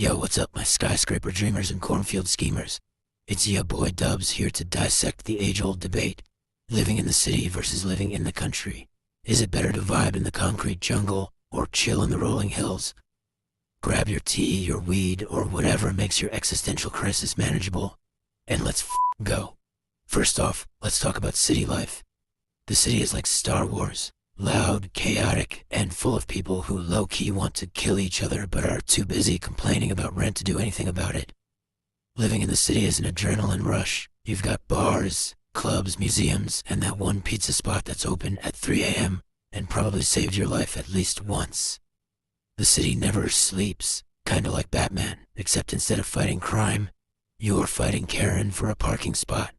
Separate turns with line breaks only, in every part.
Yo, what's up, my skyscraper dreamers and cornfield schemers? It's ya boy Dubs here to dissect the age-old debate. Living in the city versus living in the country. Is it better to vibe in the concrete jungle or chill in the rolling hills? Grab your tea, your weed, or whatever makes your existential crisis manageable, and let's go. First off, let's talk about city life. The city is like Star Wars. Loud, chaotic, and full of people who low-key want to kill each other but are too busy complaining about rent to do anything about it. Living in the city is an adrenaline rush. You've got bars, clubs, museums, and that one pizza spot that's open at 3 a.m. and probably saved your life at least once. The city never sleeps, kinda like Batman, except instead of fighting crime, you're fighting Karen for a parking spot.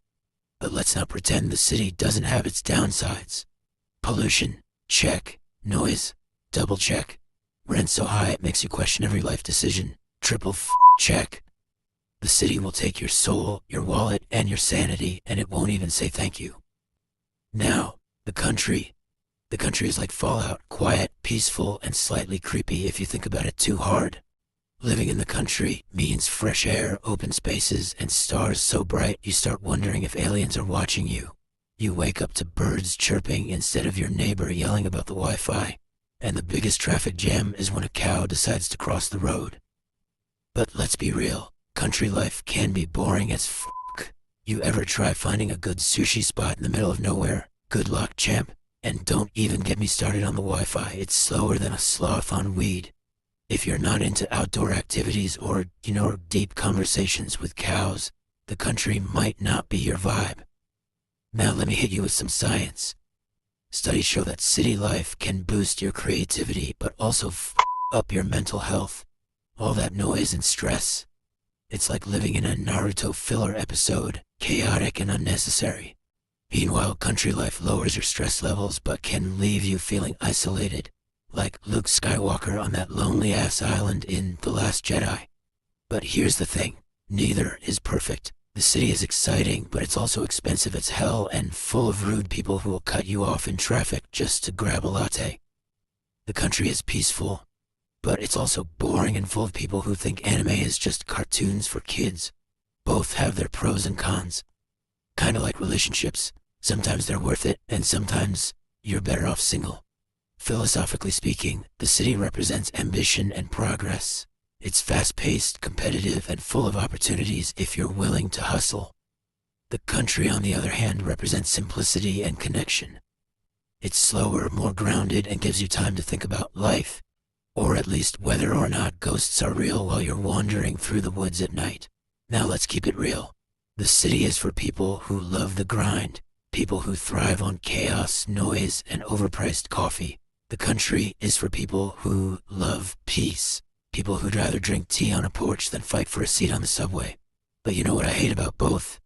But let's not pretend the city doesn't have its downsides. Pollution, check. Noise, double check. Rent so high it makes you question every life decision, triple check. The city will take your soul, your wallet, and your sanity, and it won't even say thank you. Now, the country. The country is like Fallout, quiet, peaceful, and slightly creepy if you think about it too hard. Living in the country means fresh air, open spaces, and stars so bright you start wondering if aliens are watching you. You wake up to birds chirping instead of your neighbor yelling about the Wi-Fi, and the biggest traffic jam is when a cow decides to cross the road. But let's be real, country life can be boring as fuck. You ever try finding a good sushi spot in the middle of nowhere? Good luck, champ. And don't even get me started on the Wi-Fi, it's slower than a sloth on weed. If you're not into outdoor activities or, deep conversations with cows, the country might not be your vibe. Now let me hit you with some science. Studies show that city life can boost your creativity, but also up your mental health. All that noise and stress. It's like living in a Naruto filler episode, chaotic and unnecessary. Meanwhile, country life lowers your stress levels, but can leave you feeling isolated, like Luke Skywalker on that lonely-ass island in The Last Jedi. But here's the thing, neither is perfect. The city is exciting, but it's also expensive as hell and full of rude people who will cut you off in traffic just to grab a latte. The country is peaceful, but it's also boring and full of people who think anime is just cartoons for kids. Both have their pros and cons. Kinda like relationships. Sometimes they're worth it, and sometimes you're better off single. Philosophically speaking, the city represents ambition and progress. It's fast-paced, competitive, and full of opportunities if you're willing to hustle. The country, on the other hand, represents simplicity and connection. It's slower, more grounded, and gives you time to think about life, or at least whether or not ghosts are real while you're wandering through the woods at night. Now let's keep it real. The city is for people who love the grind, people who thrive on chaos, noise, and overpriced coffee. The country is for people who love peace. People who'd rather drink tea on a porch than fight for a seat on the subway. But you know what I hate about both?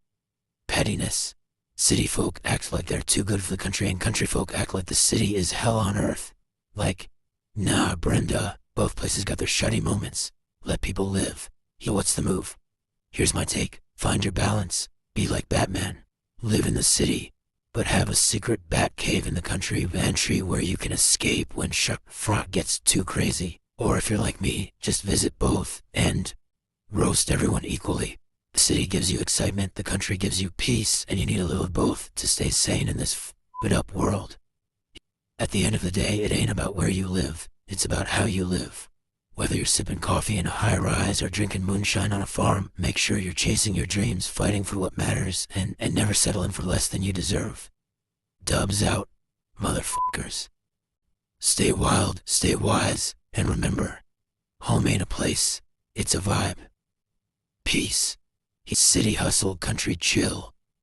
Pettiness. City folk act like they're too good for the country, and country folk act like the city is hell on earth. Like, nah, Brenda, both places got their shutty moments. Let people live. What's the move? Here's my take. Find your balance. Be like Batman. Live in the city, but have a secret bat cave in the country entry where you can escape when front gets too crazy. Or if you're like me, just visit both and roast everyone equally. The city gives you excitement, the country gives you peace, and you need a little of both to stay sane in this f***ed-up world. At the end of the day, it ain't about where you live, it's about how you live. Whether you're sipping coffee in a high-rise or drinking moonshine on a farm, make sure you're chasing your dreams, fighting for what matters, and never settling for less than you deserve. Dubs out, motherfuckers. Stay wild, stay wise. And remember, home ain't a place, it's a vibe. Peace. City hustle, country chill.